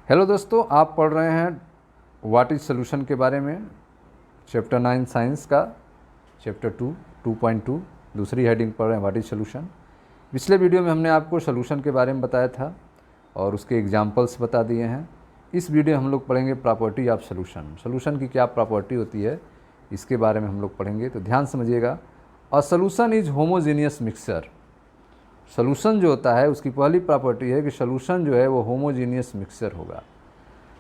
Hello दोस्तों, आप पढ़ रहे हैं व्हाट इज सोल्यूशन के बारे में, चैप्टर 9 साइंस का चैप्टर 2.2 दूसरी हेडिंग पढ़ रहे हैं व्हाट इज सोल्यूशन। पिछले वीडियो में हमने आपको सोल्यूशन के बारे में बताया था और उसके एग्जांपल्स बता दिए हैं। इस वीडियो में हम लोग पढ़ेंगे प्रॉपर्टी ऑफ सोल्यूशन। सोल्यूशन की क्या प्रॉपर्टी होती है इसके बारे में हम लोग पढ़ेंगे, तो ध्यान समझिएगा। अ solution is homogeneous mixture. Solution जो होता है उसकी पहली प्रॉपर्टी है कि सोल्यूशन जो है वो होमोजीनियस मिक्सचर होगा।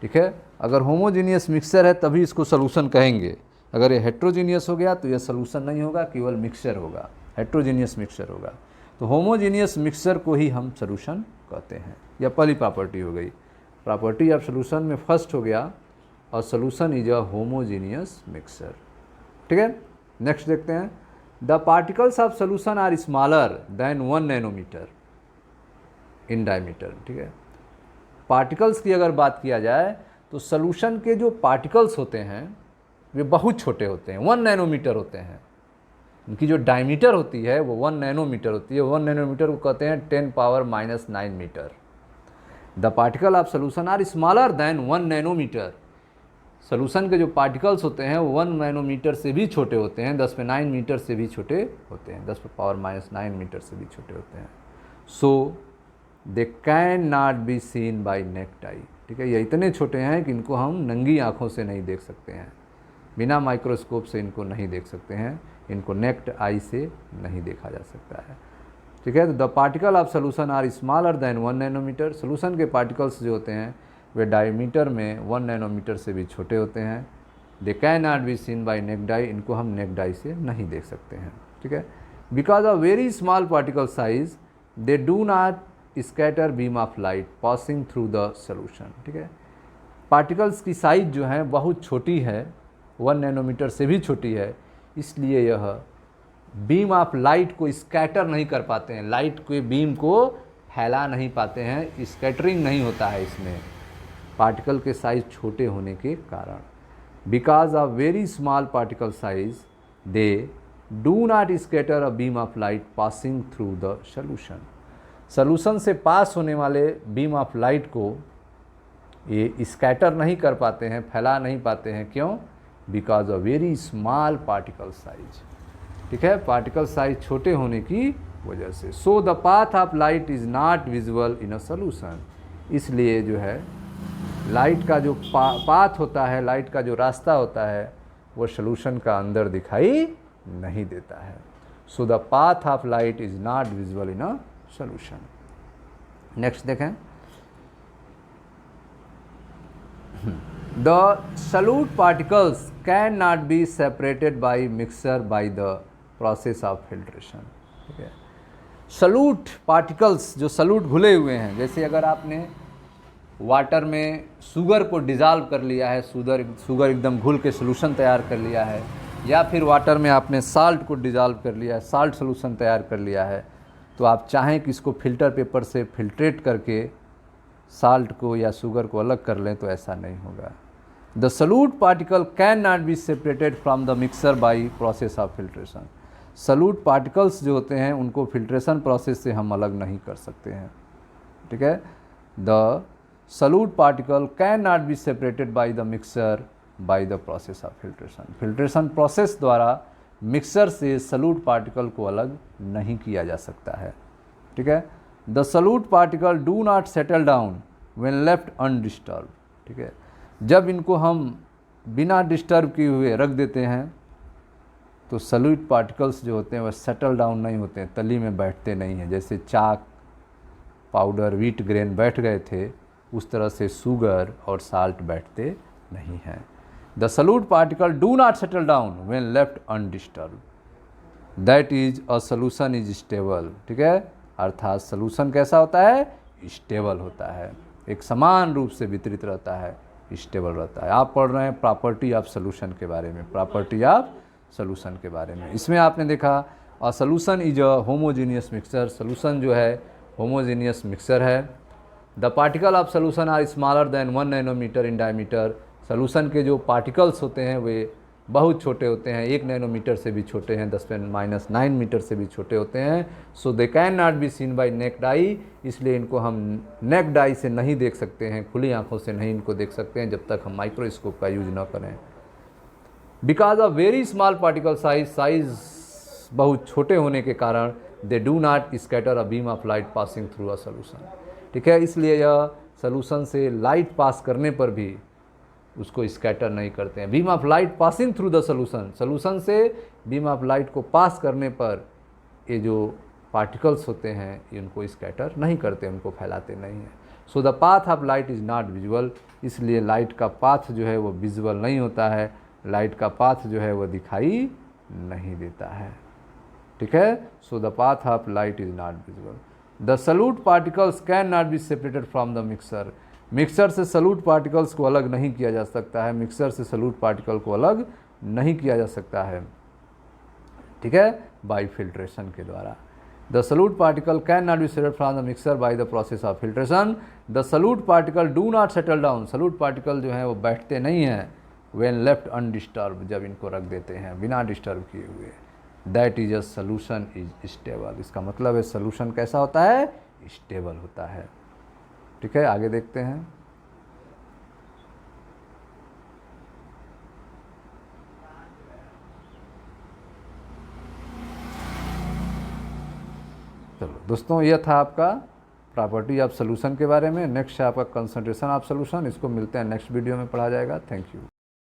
ठीक है, अगर होमोजीनियस मिक्सचर है तभी इसको सोल्यूशन कहेंगे। अगर ये हेट्रोजीनियस हो गया तो ये सोल्यूशन नहीं होगा, केवल मिक्सचर होगा, हेट्रोजीनियस मिक्सचर होगा। तो होमोजीनियस मिक्सचर को ही हम सोल्यूशन कहते हैं। यह पहली प्रॉपर्टी हो गई। प्रॉपर्टी ऑफ सोल्यूशन में फर्स्ट हो गया और solution is a homogeneous mixture. ठीक है, नेक्स्ट देखते हैं। The particles of solution are smaller than 1 nanometre in diameter. ठीक है, पार्टिकल्स की अगर बात किया जाए तो सोल्यूशन के जो पार्टिकल्स होते हैं वे बहुत छोटे होते हैं, 1 नैनोमीटर होते हैं। उनकी जो डायमीटर होती है वो 1 नैनोमीटर होती है। 1 नैनोमीटर को कहते हैं 10⁻⁹ metre. The particle of solution are smaller than 1 nanometre. Solution के जो पार्टिकल्स होते हैं वो 1 नैनोमीटर से भी छोटे होते हैं, 10⁹ मीटर से भी छोटे होते हैं, 10⁻⁹ मीटर से भी छोटे होते हैं। So they can not be seen by naked eye. ठीक है, ये इतने छोटे हैं कि इनको हम नंगी आँखों से नहीं देख सकते हैं, बिना माइक्रोस्कोप से इनको नहीं देख सकते हैं, इनको नेक्ड आई से नहीं देखा जा सकता है। ठीक है, तो the particle of solution are smaller than 1 nanometre. Solution के पार्टिकल्स जो होते हैं वे डायमीटर में 1 नैनोमीटर से भी छोटे होते हैं। दे can not be seen by naked आई, इनको हम नेक्ड आई से नहीं देख सकते हैं। ठीक है, because of very small particle size they do not scatter beam of light passing through the solution. ठीक है, पार्टिकल्स की साइज जो है बहुत छोटी है, 1 नैनोमीटर से भी छोटी है, इसलिए यह बीम ऑफ लाइट को स्कैटर नहीं कर पाते हैं, लाइट के बीम को फैला नहीं पाते हैं, स्कैटरिंग नहीं होता है इसमें, पार्टिकल के साइज छोटे होने के कारण। Because of very small particle size they do not scatter a beam of light passing through the solution. Solution से पास होने वाले बीम ऑफ लाइट को ये स्कैटर नहीं कर पाते हैं, फैला नहीं पाते हैं। क्यों? Because of very small particle size. ठीक है, पार्टिकल साइज छोटे होने की वजह से। सो the path of light is not visible in a solution. इसलिए जो है लाइट का जो पाथ होता है, लाइट का जो रास्ता होता है वो सोल्यूशन का अंदर दिखाई नहीं देता है। So the path of light is not visible in a solution. Next देखें। The solute particles can not be separated by mixer by the process of filtration. ठीक है, सोल्यूट पार्टिकल्स जो सोल्यूट घुले हुए हैं, जैसे अगर आपने वाटर में शुगर को डिज़ाल्व कर लिया है, शुगर एकदम घुल के सोल्यूशन तैयार कर लिया है, या फिर वाटर में आपने साल्ट को डिज़ाल्व कर लिया है, साल्ट सोल्यूशन तैयार कर लिया है, तो आप चाहें कि इसको फिल्टर पेपर से फिल्ट्रेट करके साल्ट को या शुगर को अलग कर लें तो ऐसा नहीं होगा। The solute particle can not be separated from the mixer by process of filtration. Solute particles जो होते हैं उनको फिल्ट्रेशन प्रोसेस से हम अलग नहीं कर सकते हैं। ठीक है, the solute particle can not be separated by the mixer by the process of filtration. Filtration process द्वारा मिक्सर से सोल्यूट पार्टिकल को अलग नहीं किया जा सकता है। ठीक है, the solute particle do not settle down when left undisturbed. ठीक है, जब इनको हम बिना डिस्टर्ब किए हुए रख देते हैं तो सोल्यूट पार्टिकल्स जो होते हैं वह सेटल डाउन नहीं होते हैं, तली में बैठते नहीं हैं। जैसे चाक, पाउडर, व्हीट ग्रेन बैठ गए थे, उस तरह से शुगर और साल्ट बैठते नहीं हैं। The solute particle do not settle down when left undisturb, that is a solution is stable. ठीक है, अर्थात सोल्यूशन कैसा होता है? स्टेबल होता है, एक समान रूप से वितरित रहता है, स्टेबल रहता है। आप पढ़ रहे हैं प्रॉपर्टी ऑफ सोल्यूशन के बारे में, प्रॉपर्टी ऑफ सोल्यूशन के बारे में। इसमें आपने देखा a solution is a homogeneous mixture. Solution जो है होमोजीनियस मिक्सचर है। The particle of solution are smaller than 1 nanometre in diameter. Solution के जो पार्टिकल्स होते हैं वे बहुत छोटे होते हैं, 1 नैनोमीटर से भी छोटे हैं, 10⁻⁹ मीटर से भी छोटे होते हैं। So they can not be seen by naked eye, इसलिए इनको हम नेक्ड आई से नहीं देख सकते हैं, खुली आंखों से नहीं इनको देख सकते हैं जब तक हम माइक्रोस्कोप का यूज ना करें। Because of very small particle size बहुत छोटे होने के कारण they do not scatter a beam of light passing through a solution. ठीक है, इसलिए यह सोल्यूशन से लाइट पास करने पर भी उसको स्कैटर नहीं करते हैं। Beam of light passing through the solution, solution से बीम ऑफ लाइट को पास करने पर ये जो पार्टिकल्स होते हैं ये उनको स्कैटर नहीं करते, उनको फैलाते नहीं हैं। सो the path of light is not visual, इसलिए लाइट का पाथ जो है वो विजुअल नहीं होता है, लाइट का पाथ जो है वो दिखाई नहीं देता है। ठीक है, so the path of light is not visual. The solute particles can not be separated from the mixer, mixer से सॉल्यूट पार्टिकल्स को अलग नहीं किया जा सकता है, मिक्सर से सॉल्यूट पार्टिकल को अलग नहीं किया जा सकता है। ठीक है, बाय फिल्ट्रेशन के द्वारा। The solute particle can not be separated from the mixer by the process of filtration. The solute particle do not settle down, solute particle जो हैं वो बैठते नहीं हैं व्हेन लेफ्ट अनडिस्टर्ब, जब इनको रख देते हैं बिना डिस्टर्ब किए हुए। That is a solution is stable, इसका मतलब है सोल्यूशन कैसा होता है, स्टेबल होता है। ठीक है, आगे देखते हैं। चलो दोस्तों, यह था आपका प्रॉपर्टी ऑफ सोल्यूशन के बारे में। नेक्स्ट है आपका कंसंट्रेशन ऑफ सोल्यूशन, इसको मिलते हैं नेक्स्ट वीडियो में पढ़ा जाएगा। Thank you.